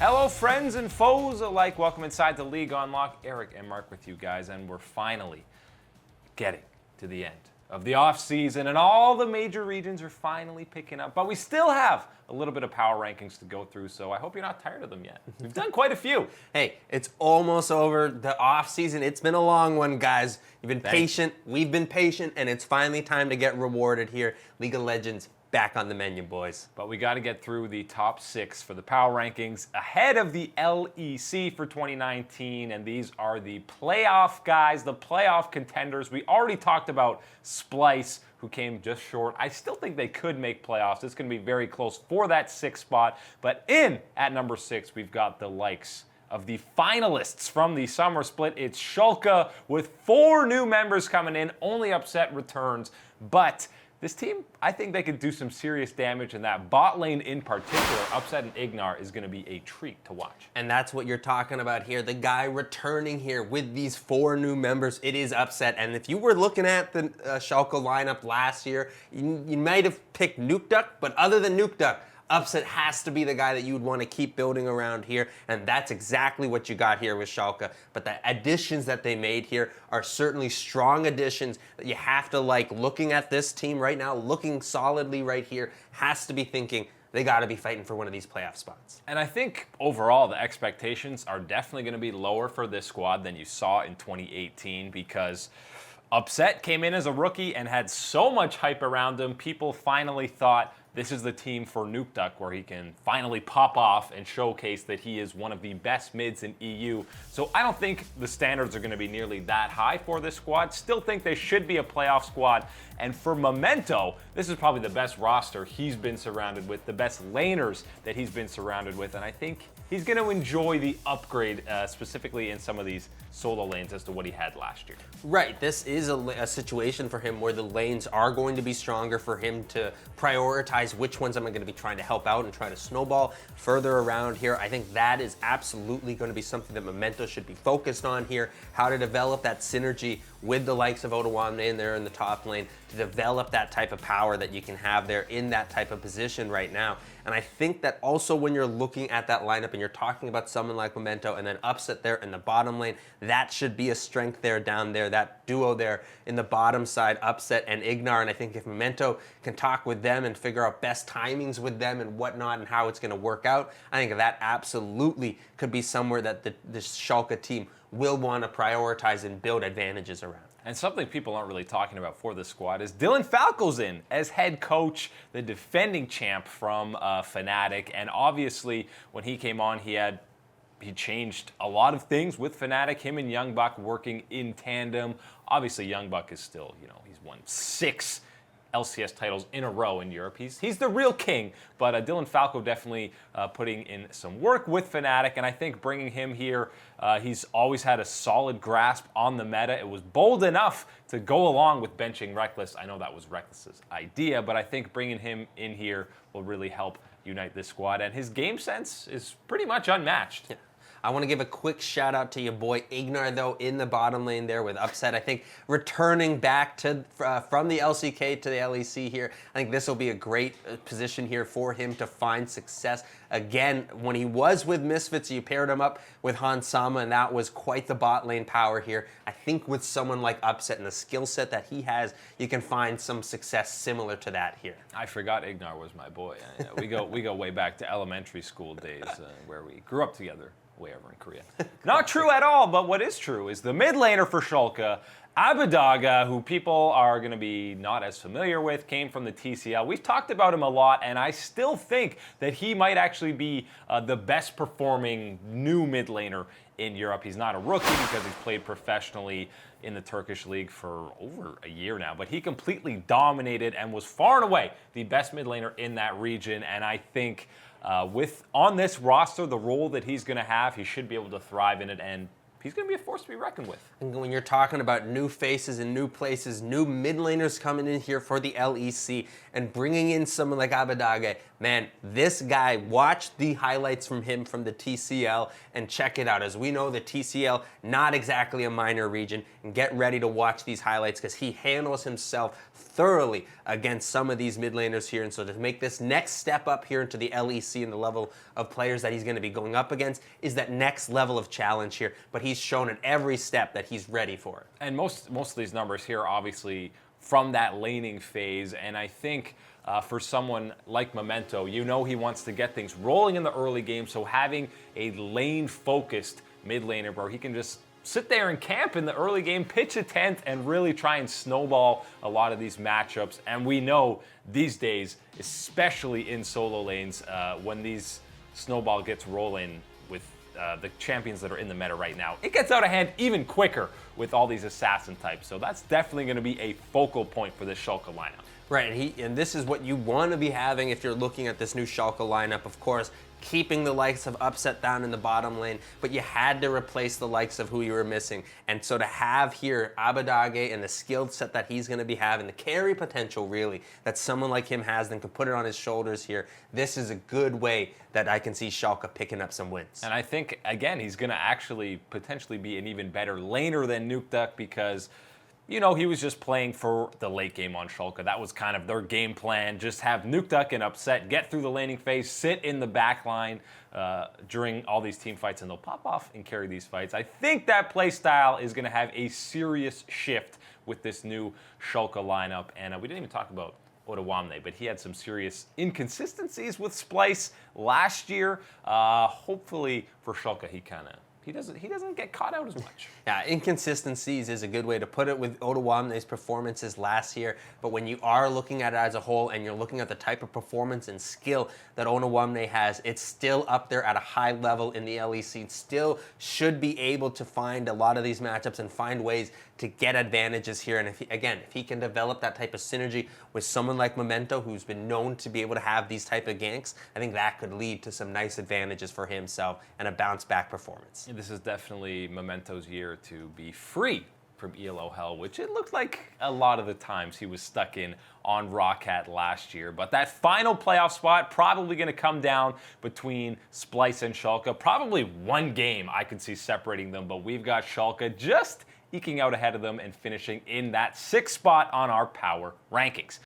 Hello, friends and foes alike. Welcome inside the League on Lock. Eric and Mark with you guys, and we're finally getting to the end of the offseason, and all the major regions are finally picking up. But we still have a little bit of power rankings to go through, so I hope you're not tired of them yet. We've done quite a few. Hey, it's almost over. The offseason, it's been a long one, guys. You've been patient, we've been patient, and it's finally time to get rewarded here. League of Legends back on the menu, boys. But we got to get through the top 6 for the power rankings ahead of the LEC for 2019, and these are the playoff guys, the playoff contenders. We already talked about Splice, who came just short. I still think they could make playoffs. It's going to be very close for that 6th spot. But at number 6, we've got the likes of the finalists from the summer split. It's Schalke with 4 new members coming in, only upset returns, but this team, I think they could do some serious damage, and that bot lane in particular, Upset and Ignar, is going to be a treat to watch. And that's what you're talking about here. The guy returning here with these 4 new members, it is Upset. And if you were looking at the Schalke lineup last year, you might have picked Nukeduck, but other than Nukeduck, Upset has to be the guy that you would want to keep building around here, and that's exactly what you got here with Schalke. But the additions that they made here are certainly strong additions that you have to like. Looking at this team right now, looking solidly right here, has to be thinking they got to be fighting for one of these playoff spots. And I think overall the expectations are definitely going to be lower for this squad than you saw in 2018 because Upset came in as a rookie and had so much hype around him. People finally thought this is the team for Nukeduck where he can finally pop off and showcase that he is one of the best mids in EU. So I don't think the standards are going to be nearly that high for this squad. Still think they should be a playoff squad. And for Memento, this is probably the best roster he's been surrounded with, the best laners that he's been surrounded with. And I think he's going to enjoy the upgrade, specifically in some of these solo lanes as to what he had last year. Right, this is a situation for him where the lanes are going to be stronger for him to prioritize which ones I'm going to be trying to help out and try to snowball further around here. I think that is absolutely going to be something that Memento should be focused on here, how to develop that synergy with the likes of Odawane in there in the top lane, to develop that type of power that you can have there in that type of position right now. And I think that also when you're looking at that lineup and you're talking about someone like Memento and then Upset there in the bottom lane, that should be a strength there down there, that duo there in the bottom side, Upset and Ignar. And I think if Memento can talk with them and figure out best timings with them and whatnot and how it's going to work out, I think that absolutely could be somewhere that the Schalke team will want to prioritize and build advantages around. And something people aren't really talking about for this squad is Dylan Falco's in as head coach, the defending champ from Fnatic. And obviously, when he came on, he changed a lot of things with Fnatic, him and Youngbuck working in tandem. Obviously, Youngbuck is still, he's won 6 LCS titles in a row in Europe. He's the real king, but Dylan Falco definitely putting in some work with Fnatic, and I think bringing him here, he's always had a solid grasp on the meta. It was bold enough to go along with benching Reckless. I know that was Reckless's idea, but I think bringing him in here will really help unite this squad, and his game sense is pretty much unmatched. Yeah. I want to give a quick shout out to your boy Ignar, though, in the bottom lane there with Upset. I think returning back to from the LCK to the LEC here, I think this will be a great position here for him to find success. Again, when he was with Misfits, you paired him up with Hans Sama, and that was quite the bot lane power here. I think with someone like Upset and the skill set that he has, you can find some success similar to that here. I forgot Ignar was my boy. We go way back to elementary school days where we grew up together. Way over in Korea. Not true at all, but what is true is the mid laner for Schalke, Abbedagge, who people are going to be not as familiar with, came from the TCL. We've talked about him a lot, and I still think that he might actually be the best performing new mid laner in Europe. He's not a rookie because he's played professionally in the Turkish league for over a year now, but he completely dominated and was far and away the best mid laner in that region, and I think on this roster, the role that he's going to have, he should be able to thrive in it, and he's going to be a force to be reckoned with. And when you're talking about new faces and new places, new mid laners coming in here for the LEC and bringing in someone like Abbedagge, man, this guy, watch the highlights from him from the TCL and check it out. As we know, the TCL, not exactly a minor region, and get ready to watch these highlights because he handles himself thoroughly against some of these mid laners here. And so to make this next step up here into the LEC and the level of players that he's going to be going up against is that next level of challenge here. But he's shown at every step that he's ready for it. And most of these numbers here are obviously from that laning phase, and I think for someone like Memento, you know he wants to get things rolling in the early game, so having a lane-focused mid laner where he can just sit there and camp in the early game, pitch a tent, and really try and snowball a lot of these matchups. And we know these days, especially in solo lanes, when these snowball gets rolling with the champions that are in the meta right now, it gets out of hand even quicker with all these assassin types. So that's definitely going to be a focal point for this Schalke lineup. Right, and this is what you want to be having if you're looking at this new Schalke lineup. Of course, keeping the likes of Upset down in the bottom lane, but you had to replace the likes of who you were missing. And so to have here Abbedagge and the skill set that he's going to be having, the carry potential really that someone like him has, then can put it on his shoulders here, this is a good way that I can see Schalke picking up some wins. And I think, again, he's going to actually potentially be an even better laner than Nukeduck because, you know, he was just playing for the late game on Schalke. That was kind of their game plan. Just have Nukeduck and Upset get through the laning phase, sit in the back line during all these team fights, and they'll pop off and carry these fights. I think that play style is going to have a serious shift with this new Schalke lineup. And we didn't even talk about Ottawamne, but he had some serious inconsistencies with Splice last year. Hopefully for Schalke, he doesn't get caught out as much. Yeah, inconsistencies is a good way to put it with Ottawamne's performances last year. But when you are looking at it as a whole and you're looking at the type of performance and skill that Ottawamne has, it's still up there at a high level in the LEC. It still should be able to find a lot of these matchups and find ways to get advantages here. And if he can develop that type of synergy with someone like Memento, who's been known to be able to have these type of ganks, I think that could lead to some nice advantages for himself and a bounce back performance. This is definitely Memento's year to be free from ELO hell, which it looked like a lot of the times he was stuck in on Roccat last year. But that final playoff spot probably going to come down between Splice and Schalke. Probably one game I could see separating them, but we've got Schalke just eking out ahead of them and finishing in that 6th spot on our power rankings.